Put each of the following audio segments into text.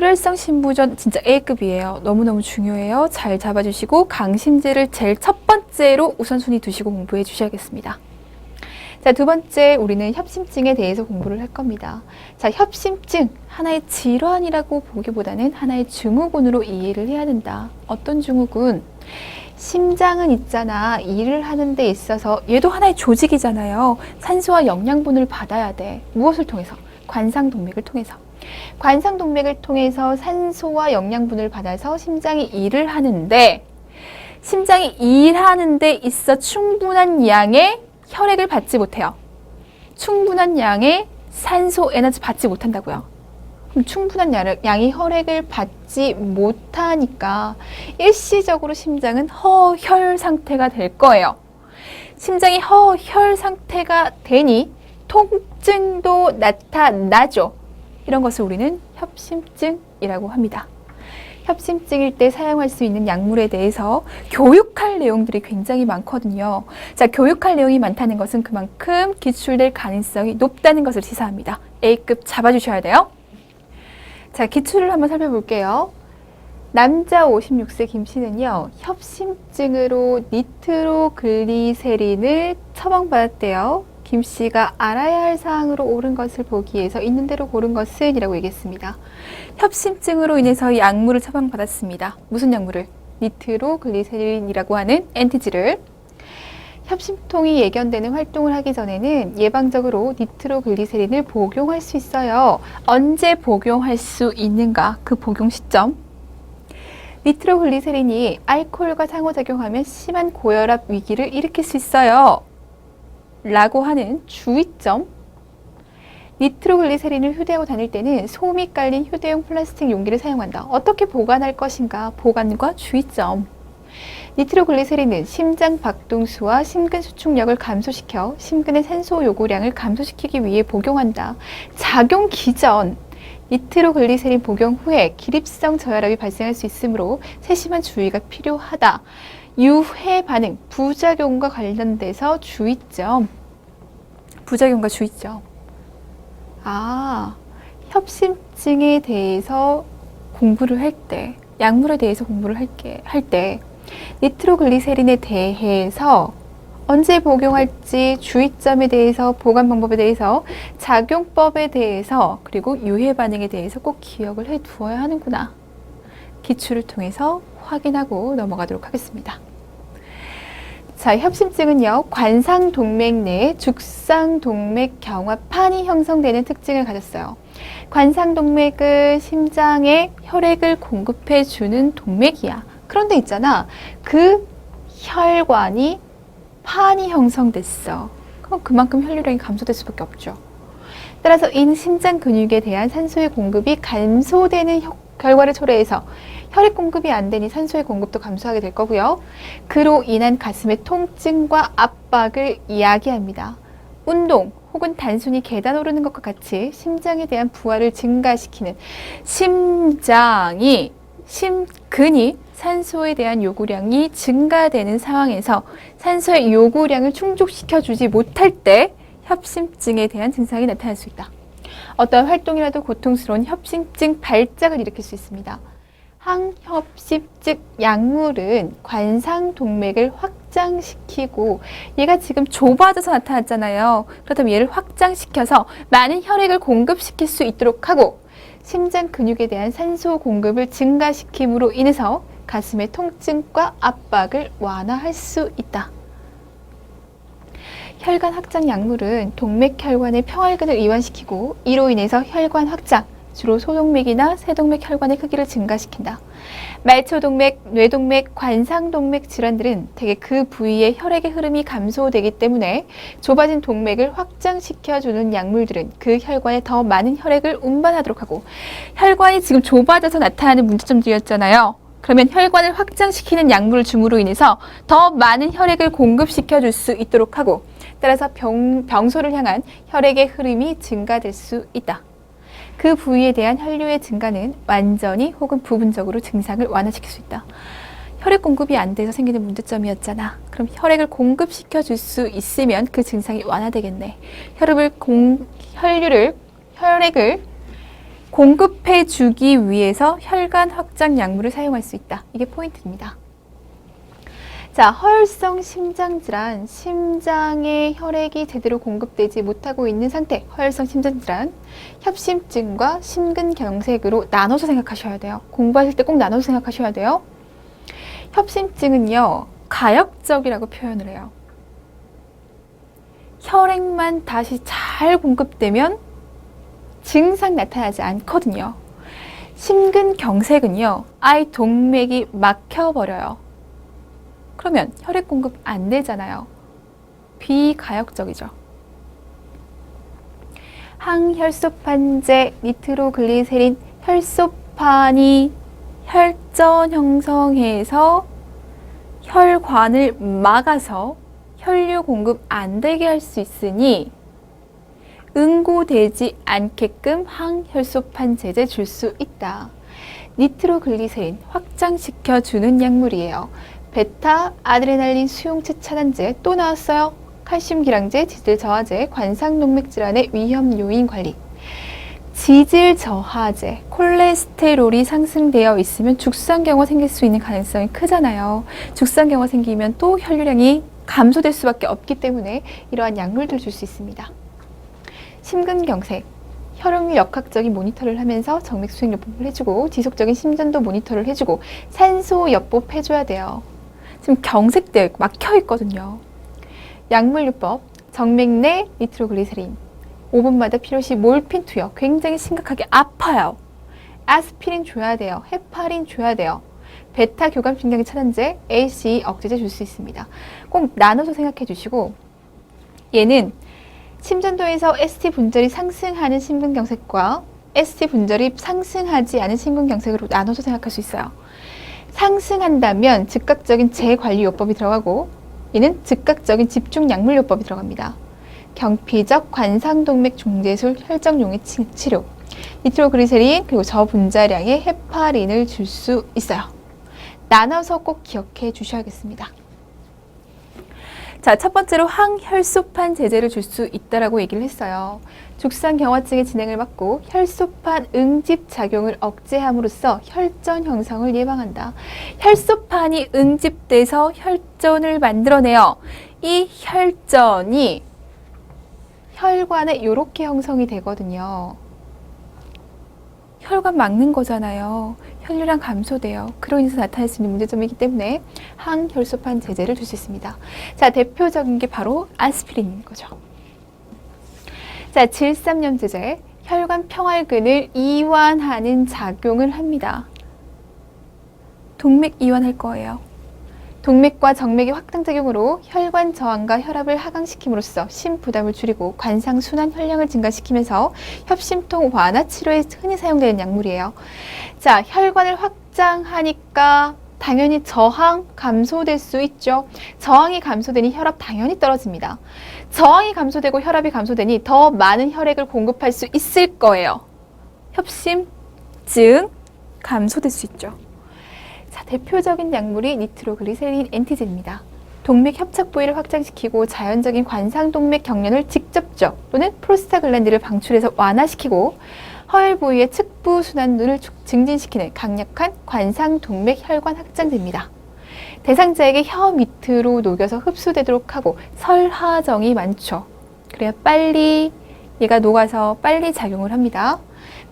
혈혈성 신부전 진짜 A급이에요. 너무너무 중요해요. 잘 잡아주시고 강심제를 제일 첫 번째로 우선순위 두시고 공부해 주셔야겠습니다. 자, 두 번째 우리는 협심증에 대해서 공부를 할 겁니다. 자, 협심증 하나의 질환이라고 보기보다는 하나의 증후군으로 이해를 해야 된다. 어떤 증후군? 심장은 있잖아. 일을 하는 데 있어서 얘도 하나의 조직이잖아요. 산소와 영양분을 받아야 돼. 무엇을 통해서? 관상동맥을 통해서. 관상동맥을 통해서 산소와 영양분을 받아서 심장이 일을 하는데 심장이 일하는 데 있어 충분한 양의 혈액을 받지 못해요. 충분한 양의 산소 에너지 받지 못한다고요. 그럼 충분한 양의 혈액을 받지 못하니까 일시적으로 심장은 허혈 상태가 될 거예요. 심장이 허혈 상태가 되니 통증도 나타나죠. 이런 것을 우리는 협심증이라고 합니다. 협심증일 때 사용할 수 있는 약물에 대해서 교육할 내용들이 굉장히 많거든요. 자, 교육할 내용이 많다는 것은 그만큼 기출될 가능성이 높다는 것을 시사합니다. A급 잡아주셔야 돼요. 자, 기출을 한번 살펴볼게요. 남자 56세 김 씨는요, 협심증으로 니트로글리세린을 처방받았대요. 김 씨가 알아야 할 사항으로 옳은 것을 보기 위해서 있는 대로 고른 것은 이라고 얘기했습니다. 협심증으로 인해서 약물을 처방받았습니다. 무슨 약물을? 니트로글리세린이라고 하는 엔티지를. 협심통이 예견되는 활동을 하기 전에는 예방적으로 니트로글리세린을 복용할 수 있어요. 언제 복용할 수 있는가? 그 복용 시점. 니트로글리세린이 알코올과 상호작용하면 심한 고혈압 위기를 일으킬 수 있어요. 라고 하는 주의점. 니트로글리세린을 휴대하고 다닐 때는 솜이 깔린 휴대용 플라스틱 용기를 사용한다. 어떻게 보관할 것인가? 보관과 주의점. 니트로글리세린은 심장 박동수와 심근 수축력을 감소시켜 심근의 산소 요구량을 감소시키기 위해 복용한다. 작용 기전. 니트로글리세린 복용 후에 기립성 저혈압이 발생할 수 있으므로 세심한 주의가 필요하다. 유해 반응, 부작용과 관련돼서 주의점. 부작용과 주의점. 협심증에 대해서 공부를 할 때, 약물에 대해서 공부를 할 때, 니트로글리세린에 대해서 언제 복용할지, 주의점에 대해서, 보관 방법에 대해서, 작용법에 대해서, 그리고 유해 반응에 대해서 꼭 기억을 해 두어야 하는구나. 기출을 통해서 확인하고 넘어가도록 하겠습니다. 자, 협심증은요, 관상동맥 내에 죽상동맥 경화판이 형성되는 특징을 가졌어요. 관상동맥은 심장에 혈액을 공급해주는 동맥이야. 그런데 있잖아, 그 혈관이 판이 형성됐어. 그럼 그만큼 혈류량이 감소될 수밖에 없죠. 따라서 이 심장 근육에 대한 산소의 공급이 감소되는 결과를 초래해서 혈액 공급이 안 되니 산소의 공급도 감소하게 될 거고요. 그로 인한 가슴의 통증과 압박을 이야기합니다. 운동 혹은 단순히 계단 오르는 것과 같이 심장에 대한 부하를 증가시키는 심근이 산소에 대한 요구량이 증가되는 상황에서 산소의 요구량을 충족시켜주지 못할 때 협심증에 대한 증상이 나타날 수 있다. 어떤 활동이라도 고통스러운 협심증 발작을 일으킬 수 있습니다. 항협심증 약물은 관상동맥을 확장시키고 얘가 지금 좁아져서 나타났잖아요. 그렇다면 얘를 확장시켜서 많은 혈액을 공급시킬 수 있도록 하고 심장 근육에 대한 산소 공급을 증가시킴으로 인해서 가슴의 통증과 압박을 완화할 수 있다. 혈관 확장 약물은 동맥혈관의 평활근을 이완시키고 이로 인해서 혈관 확장, 주로 소동맥이나 세동맥 혈관의 크기를 증가시킨다. 말초동맥, 뇌동맥, 관상동맥 질환들은 대개 그 부위의 혈액의 흐름이 감소되기 때문에 좁아진 동맥을 확장시켜주는 약물들은 그 혈관에 더 많은 혈액을 운반하도록 하고 혈관이 지금 좁아져서 나타나는 문제점들이었잖아요. 그러면 혈관을 확장시키는 약물을 줌으로 인해서 더 많은 혈액을 공급시켜 줄 수 있도록 하고 따라서 병소를 향한 혈액의 흐름이 증가될 수 있다. 그 부위에 대한 혈류의 증가는 완전히 혹은 부분적으로 증상을 완화시킬 수 있다. 혈액 공급이 안 돼서 생기는 문제점이었잖아. 그럼 혈액을 공급시켜 줄 수 있으면 그 증상이 완화되겠네. 혈액을 공급해 주기 위해서 혈관 확장 약물을 사용할 수 있다. 이게 포인트입니다. 자, 허혈성 심장질환, 심장에 혈액이 제대로 공급되지 못하고 있는 상태, 허혈성 심장질환, 협심증과 심근경색으로 나눠서 생각하셔야 돼요. 공부하실 때 꼭 나눠서 생각하셔야 돼요. 협심증은요, 가역적이라고 표현을 해요. 혈액만 다시 잘 공급되면 증상 나타나지 않거든요. 심근경색은요, 아예 동맥이 막혀버려요. 그러면 혈액 공급 안 되잖아요. 비가역적이죠. 항혈소판제 니트로글리세린 혈소판이 혈전 형성해서 혈관을 막아서 혈류 공급 안 되게 할 수 있으니 응고되지 않게끔 항혈소판제제 줄 수 있다. 니트로글리세린 확장시켜주는 약물이에요. 베타 아드레날린 수용체 차단제 또 나왔어요. 칼슘 기량제, 지질 저하제, 관상동맥 질환의 위험 요인 관리. 지질 저하제, 콜레스테롤이 상승되어 있으면 죽상경화 생길 수 있는 가능성이 크잖아요. 죽상경화 생기면 또 혈류량이 감소될 수밖에 없기 때문에 이러한 약물들을 줄 수 있습니다. 심근경색, 혈압 역학적인 모니터를 하면서 정맥 수행 요법을 해주고 지속적인 심전도 모니터를 해주고 산소 요법 해줘야 돼요. 지금 경색돼 막혀 있거든요. 약물요법, 정맥 내 니트로글리세린 5분마다 필요시 몰핀 투여, 굉장히 심각하게 아파요. 아스피린 줘야 돼요. 헤파린 줘야 돼요. 베타 교감신경계 차단제, ACE 억제제 줄 수 있습니다. 꼭 나눠서 생각해 주시고, 얘는 심전도에서 ST 분절이 상승하는 심근경색과 ST 분절이 상승하지 않은 심근경색으로 나눠서 생각할 수 있어요. 상승한다면 즉각적인 재관리요법이 들어가고, 이는 즉각적인 집중약물요법이 들어갑니다. 경피적 관상동맥 중재술 혈정용의 치료, 니트로글리세린 그리고 저분자량의 헤파린을 줄 수 있어요. 나눠서 꼭 기억해 주셔야겠습니다. 자, 첫 번째로 항혈소판 제제를 줄 수 있다라고 얘기를 했어요. 죽상경화증의 진행을 막고 혈소판 응집 작용을 억제함으로써 혈전 형성을 예방한다. 혈소판이 응집돼서 혈전을 만들어내요. 이 혈전이 혈관에 이렇게 형성이 되거든요. 혈관 막는 거잖아요. 혈류량 감소돼요. 그로 인해서 나타날 수 있는 문제점이기 때문에 항혈소판 제제를 줄 수 있습니다. 자, 대표적인 게 바로 아스피린인 거죠. 자, 질삼염제제, 혈관 평활근을 이완하는 작용을 합니다. 동맥 이완할 거예요. 동맥과 정맥의 확장작용으로 혈관 저항과 혈압을 하강시킴으로써 심부담을 줄이고 관상순환 혈량을 증가시키면서 협심통 완화 치료에 흔히 사용되는 약물이에요. 자, 혈관을 확장하니까 당연히 저항 감소될 수 있죠. 저항이 감소되니 혈압 당연히 떨어집니다. 저항이 감소되고 혈압이 감소되니 더 많은 혈액을 공급할 수 있을 거예요. 협심증 감소될 수 있죠. 자, 대표적인 약물이 니트로글리세린 엔티젠입니다. 동맥 협착 부위를 확장시키고 자연적인 관상동맥 경련을 직접적 또는 프로스타글란디를 방출해서 완화시키고 허혈 부위의 측부 순환도를 증진시키는 강력한 관상동맥 혈관 확장제입니다. 대상자에게 혀 밑으로 녹여서 흡수되도록 하고 설하정이 많죠. 그래야 빨리 얘가 녹아서 빨리 작용을 합니다.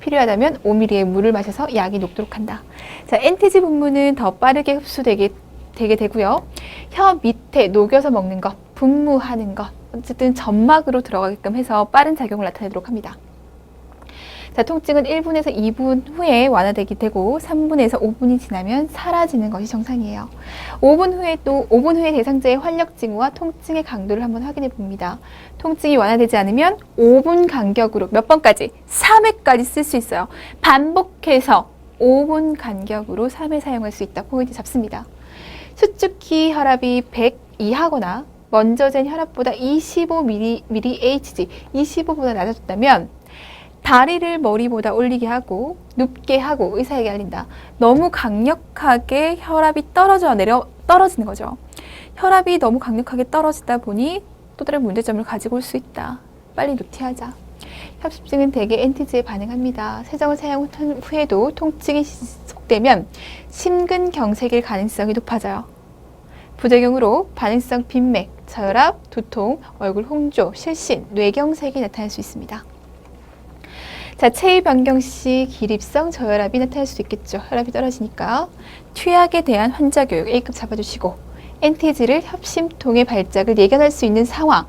필요하다면 5ml의 물을 마셔서 약이 녹도록 한다. 자, 엔티지 분무는 더 빠르게 흡수되게 되고요. 혀 밑에 녹여서 먹는 것, 분무하는 것, 어쨌든 점막으로 들어가게끔 해서 빠른 작용을 나타내도록 합니다. 자, 통증은 1분에서 2분 후에 완화되게 되고 3분에서 5분이 지나면 사라지는 것이 정상이에요. 5분 후에 대상자의 활력 징후와 통증의 강도를 한번 확인해 봅니다. 통증이 완화되지 않으면 5분 간격으로 몇 번까지? 3회까지 쓸 수 있어요. 반복해서 5분 간격으로 3회 사용할 수 있다. 포인트 잡습니다. 수축기 혈압이 100 이하거나 먼저 잰 혈압보다 25mHg, 25보다 낮아졌다면 다리를 머리보다 올리게 하고 눕게 하고 의사에게 알린다. 너무 강력하게 혈압이 떨어지는 거죠. 혈압이 너무 강력하게 떨어지다 보니 또 다른 문제점을 가지고 올 수 있다. 빨리 노티하자. 협심증은 대개 엔티지에 반응합니다. 세정을 사용 후에도 통증이 지속되면 심근경색일 가능성이 높아져요. 부작용으로 반응성 빈맥, 저혈압, 두통, 얼굴 홍조, 실신, 뇌경색이 나타날 수 있습니다. 자, 체위 변경 시 기립성 저혈압이 나타날 수 있겠죠. 혈압이 떨어지니까. 취약에 대한 환자 교육 A급 잡아주시고, 엔티지를 협심통의 발작을 예견할 수 있는 상황.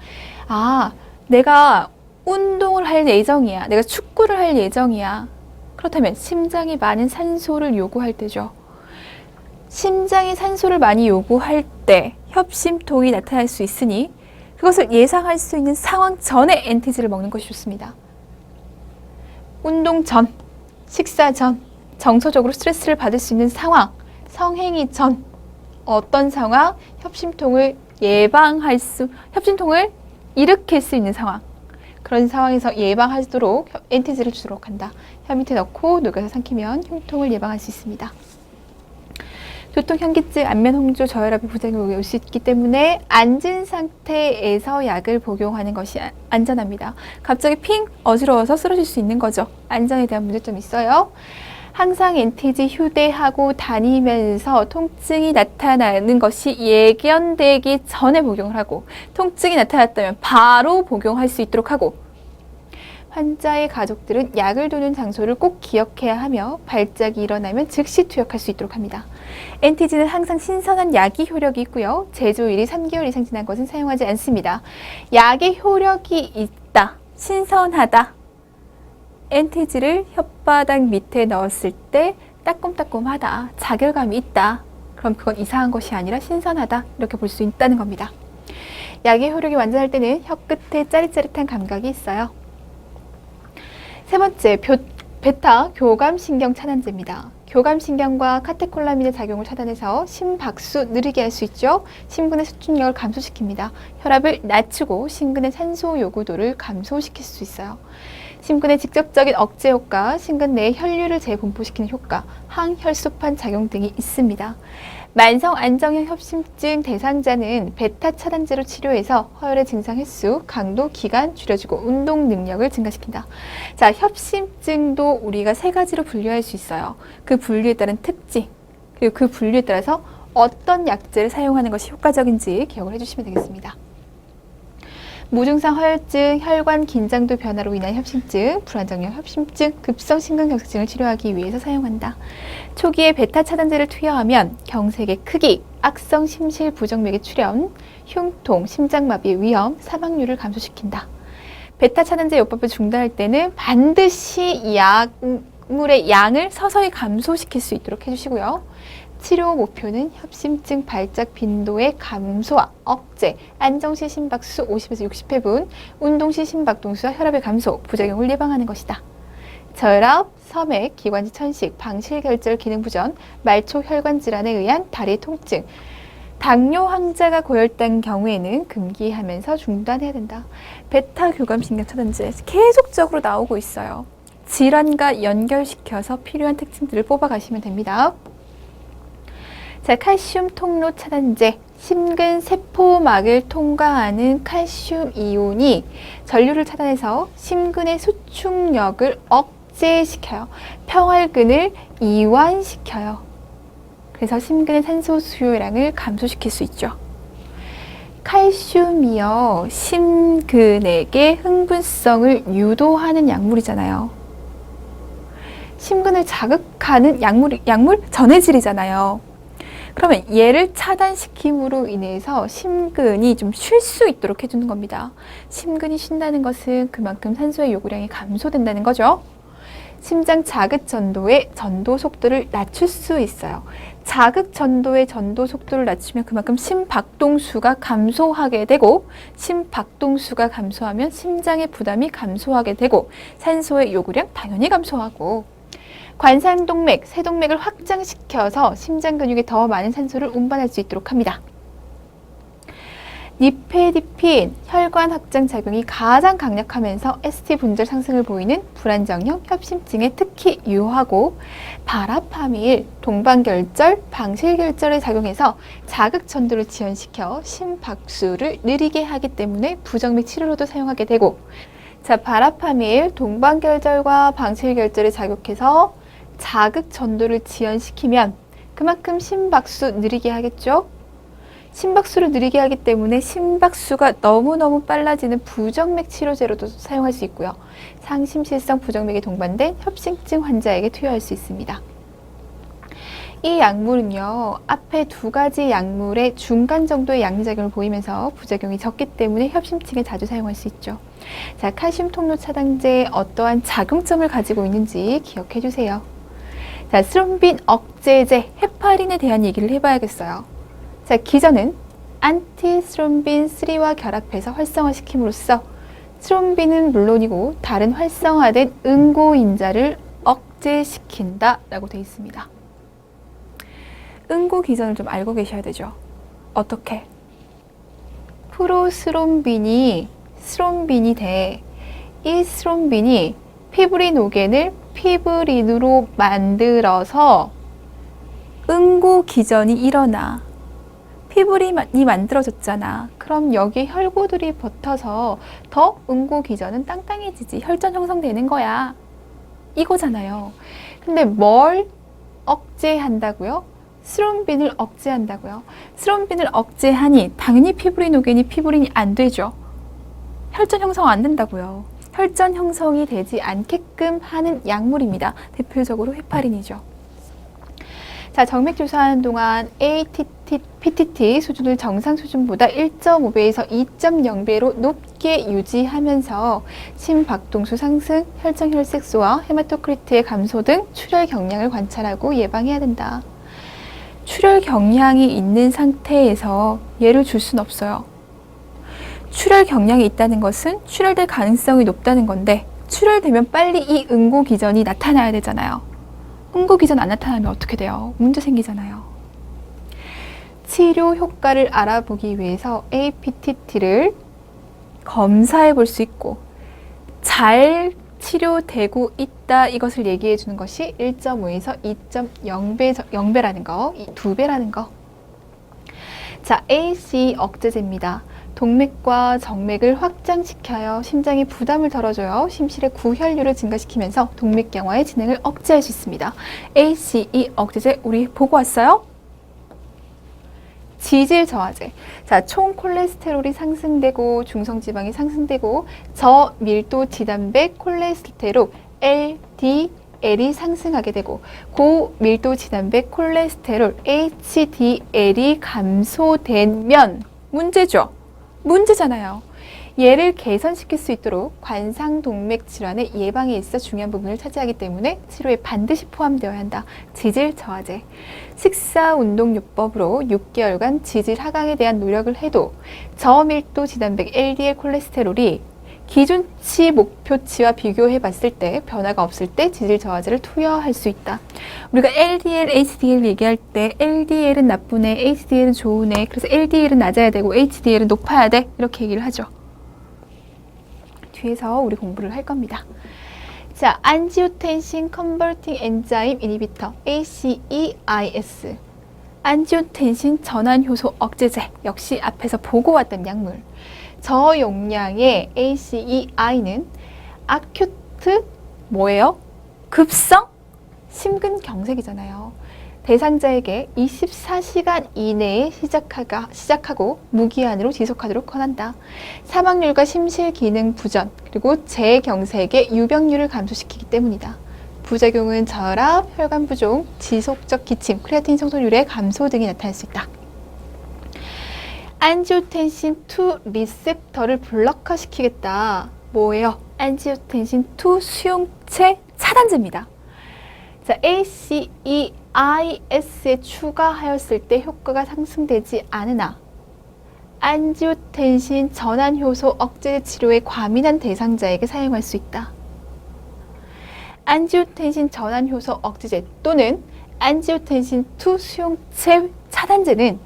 아, 내가 운동을 할 예정이야. 내가 축구를 할 예정이야. 그렇다면 심장이 많은 산소를 요구할 때죠. 심장이 산소를 많이 요구할 때 협심통이 나타날 수 있으니 그것을 예상할 수 있는 상황 전에 엔티지를 먹는 것이 좋습니다. 운동 전, 식사 전, 정서적으로 스트레스를 받을 수 있는 상황, 성행위 전, 어떤 상황, 협심통을 일으킬 수 있는 상황, 그런 상황에서 예방하도록 엔티지를 주도록 한다. 혀 밑에 넣고 녹여서 삼키면 흉통을 예방할 수 있습니다. 두통, 현기증, 안면 홍조, 저혈압의 부작용이 올 수 있기 때문에 앉은 상태에서 약을 복용하는 것이 안전합니다. 갑자기 핑 어지러워서 쓰러질 수 있는 거죠. 안전에 대한 문제점이 있어요. 항상 엔티지 휴대하고 다니면서 통증이 나타나는 것이 예견되기 전에 복용을 하고, 통증이 나타났다면 바로 복용할 수 있도록 하고, 환자의 가족들은 약을 두는 장소를 꼭 기억해야 하며 발작이 일어나면 즉시 투약할 수 있도록 합니다. 엔티지는 항상 신선한 약이 효력이 있고요. 제조일이 3개월 이상 지난 것은 사용하지 않습니다. 약의 효력이 있다, 신선하다. 엔티지를 혓바닥 밑에 넣었을 때 따끔따끔하다, 자결감이 있다. 그럼 그건 이상한 것이 아니라 신선하다, 이렇게 볼 수 있다는 겁니다. 약의 효력이 완전할 때는 혀 끝에 짜릿짜릿한 감각이 있어요. 세 번째, 베타 교감신경 차단제입니다. 교감신경과 카테콜라민의 작용을 차단해서 심박수 느리게 할 수 있죠. 심근의 수축력을 감소시킵니다. 혈압을 낮추고 심근의 산소 요구도를 감소시킬 수 있어요. 심근의 직접적인 억제 효과, 심근 내의 혈류를 재분포시키는 효과, 항혈소판 작용 등이 있습니다. 만성 안정형 협심증 대상자는 베타 차단제로 치료해서 허혈의 증상 횟수, 강도, 기간 줄여주고 운동 능력을 증가시킨다. 자, 협심증도 우리가 세 가지로 분류할 수 있어요. 그 분류에 따른 특징, 그리고 그 분류에 따라서 어떤 약제를 사용하는 것이 효과적인지 기억을 해주시면 되겠습니다. 무증상 허혈증, 혈관 긴장도 변화로 인한 협심증, 불안정형 협심증, 급성 심근경색증을 치료하기 위해서 사용한다. 초기에 베타 차단제를 투여하면 경색의 크기, 악성 심실 부정맥의 출현, 흉통, 심장마비의 위험, 사망률을 감소시킨다. 베타 차단제 요법을 중단할 때는 반드시 약물의 양을 서서히 감소시킬 수 있도록 해주시고요. 치료 목표는 협심증 발작 빈도의 감소와 억제, 안정시 심박수 50에서 60회분, 운동시 심박동수와 혈압의 감소, 부작용을 예방하는 것이다. 저혈압, 섬액, 기관지 천식, 방실결절 기능 부전, 말초 혈관 질환에 의한 다리 통증, 당뇨 환자가 고혈당 경우에는 금기하면서 중단해야 된다. 베타 교감신경 차단제 계속적으로 나오고 있어요. 질환과 연결시켜서 필요한 특징들을 뽑아가시면 됩니다. 자, 칼슘 통로 차단제, 심근 세포막을 통과하는 칼슘 이온이 전류를 차단해서 심근의 수축력을 억제시켜요. 평활근을 이완시켜요. 그래서 심근의 산소 수요량을 감소시킬 수 있죠. 칼슘이요, 심근에게 흥분성을 유도하는 약물이잖아요. 심근을 자극하는 약물 전해질이잖아요. 그러면 얘를 차단시킴으로 인해서 심근이 좀 쉴 수 있도록 해주는 겁니다. 심근이 쉰다는 것은 그만큼 산소의 요구량이 감소된다는 거죠. 심장 자극 전도의 전도 속도를 낮출 수 있어요. 자극 전도의 전도 속도를 낮추면 그만큼 심박동수가 감소하게 되고, 심박동수가 감소하면 심장의 부담이 감소하게 되고, 산소의 요구량 당연히 감소하고, 관상동맥, 세동맥을 확장시켜서 심장 근육에 더 많은 산소를 운반할 수 있도록 합니다. 니페디핀, 혈관 확장 작용이 가장 강력하면서 ST 분절 상승을 보이는 불안정형 협심증에 특히 유효하고, 바라파밀, 동반결절, 방실결절에 작용해서 자극 전도를 지연시켜 심박수를 느리게 하기 때문에 부정맥 치료로도 사용하게 되고, 자, 바라파밀 동반결절과 방실결절을 자극해서 자극 전도를 지연시키면 그만큼 심박수 느리게 하겠죠? 심박수를 느리게 하기 때문에 심박수가 너무너무 빨라지는 부정맥 치료제로도 사용할 수 있고요. 상심실성 부정맥이 동반된 협심증 환자에게 투여할 수 있습니다. 이 약물은요, 앞에 두 가지 약물의 중간 정도의 양리작용을 보이면서 부작용이 적기 때문에 협심증에 자주 사용할 수 있죠. 자, 칼슘 통로 차단제에 어떠한 작용점을 가지고 있는지 기억해 주세요. 자, 스롬빈 억제제 헤파린에 대한 얘기를 해봐야겠어요. 자, 기전은 안티스롬빈 3와 결합해서 활성화시킴으로써 스롬빈은 물론이고 다른 활성화된 응고인자를 억제시킨다 라고 되어 있습니다. 응고 기전을 좀 알고 계셔야 되죠. 어떻게? 프로스롬빈이 스롬빈이 돼. 이 스롬빈이 피브리노겐을 피브린으로 만들어서 응고 기전이 일어나. 피브린이 만들어졌잖아. 그럼 여기 혈구들이 붙어서 더 응고 기전은 땅땅해지지. 혈전 형성되는 거야. 이거잖아요. 근데 뭘 억제한다고요? 스롬빈을 억제한다고요. 스롬빈을 억제하니 당연히 피브리노겐이 피브린이 안 되죠. 혈전 형성 안 된다고요. 혈전 형성이 되지 않게끔 하는 약물입니다. 대표적으로 헤파린이죠. 자, 정맥 조사하는 동안 ATT, PTT 수준을 정상 수준보다 1.5배에서 2.0배로 높게 유지하면서 심박동수 상승, 혈청 혈색소와 헤마토크리트의 감소 등 출혈 경량을 관찰하고 예방해야 된다. 출혈 경량이 있는 상태에서 얘를 줄 수는 없어요. 출혈 경량이 있다는 것은 출혈될 가능성이 높다는 건데 출혈되면 빨리 이 응고 기전이 나타나야 되잖아요. 응고 기전 안 나타나면 어떻게 돼요? 문제 생기잖아요. 치료 효과를 알아보기 위해서 APTT를 검사해 볼 수 있고 잘 치료되고 있다 이것을 얘기해 주는 것이 1.5에서 2.0배라는 거, 2배라는 거. 자, ACE 억제제입니다. 동맥과 정맥을 확장시켜요. 심장의 부담을 덜어줘요. 심실의 구혈류를 증가시키면서 동맥경화의 진행을 억제할 수 있습니다. ACE 억제제 우리 보고 왔어요? 지질 저하제. 자, 총 콜레스테롤이 상승되고 중성지방이 상승되고 저밀도 지단백 콜레스테롤 LDL이 상승하게 되고 고밀도 지단백 콜레스테롤 HDL이 감소되면 문제죠. 문제잖아요. 얘를 개선시킬 수 있도록 관상동맥 질환의 예방에 있어 중요한 부분을 차지하기 때문에 치료에 반드시 포함되어야 한다. 지질 저하제. 식사운동요법으로 6개월간 지질 하강에 대한 노력을 해도 저밀도 지단백 LDL 콜레스테롤이 기준치 목표치와 비교해 봤을 때 변화가 없을 때 지질 저하제를 투여할 수 있다. 우리가 LDL, HDL 얘기할 때 LDL은 나쁜 애, HDL은 좋은 애, 그래서 LDL은 낮아야 되고 HDL은 높아야 돼 이렇게 얘기를 하죠. 뒤에서 우리 공부를 할 겁니다. 자, 안지오텐신 컨버팅 엔자임 이니비터 ACEIS 안지오텐신 전환 효소 억제제 역시 앞에서 보고 왔던 약물. 저용량의 ACEI는 아큐트 뭐예요? 급성 심근경색이잖아요. 대상자에게 24시간 이내에 시작하고 무기한으로 지속하도록 권한다. 사망률과 심실기능 부전 그리고 재경색의 유병률을 감소시키기 때문이다. 부작용은 저혈압, 혈관 부종, 지속적 기침, 크레아틴 성소율의 감소 등이 나타날 수 있다. 안지오텐신 2 리셉터를 블록화시키겠다. 뭐예요? 안지오텐신 2 수용체 차단제입니다. 자, ACEIS에 추가하였을 때 효과가 상승되지 않으나 안지오텐신 전환효소 억제 치료에 과민한 대상자에게 사용할 수 있다. 안지오텐신 전환효소 억제제 또는 안지오텐신 2 수용체 차단제는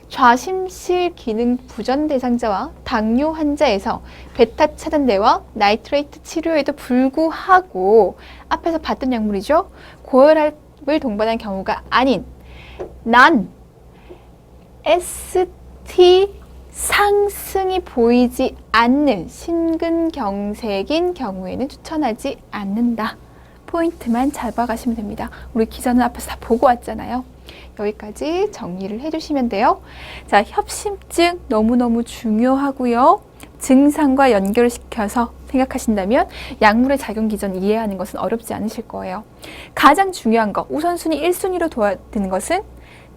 좌심실 기능 부전 대상자와 당뇨 환자에서 베타 차단제와 나이트레이트 치료에도 불구하고 앞에서 봤던 약물이죠. 고혈압을 동반한 경우가 아닌 난 ST 상승이 보이지 않는 심근경색인 경우에는 추천하지 않는다. 포인트만 잡아가시면 됩니다. 우리 기자는 앞에서 다 보고 왔잖아요. 여기까지 정리를 해주시면 돼요. 자, 협심증 너무너무 중요하고요. 증상과 연결시켜서 생각하신다면 약물의 작용 기전 이해하는 것은 어렵지 않으실 거예요. 가장 중요한 거, 우선순위 1순위로 둬야 되는 것은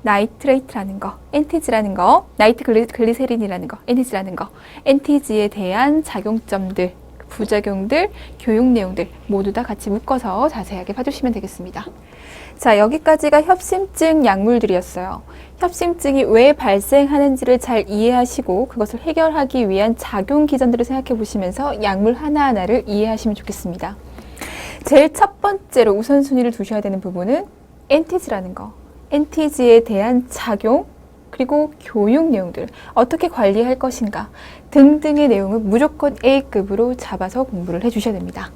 나이트레이트라는 거, 엔티지라는 거, 나이트 글리세린이라는 거, 엔티지라는 거, 엔티지에 대한 작용점들, 부작용들, 교육 내용들 모두 다 같이 묶어서 자세하게 봐주시면 되겠습니다. 자, 여기까지가 협심증 약물들이었어요. 협심증이 왜 발생하는지를 잘 이해하시고 그것을 해결하기 위한 작용 기전들을 생각해 보시면서 약물 하나하나를 이해하시면 좋겠습니다. 제일 첫 번째로 우선순위를 두셔야 되는 부분은 엔티지라는 거. 엔티지에 대한 작용, 그리고 교육 내용들, 어떻게 관리할 것인가 등등의 내용을 무조건 A급으로 잡아서 공부를 해주셔야 됩니다.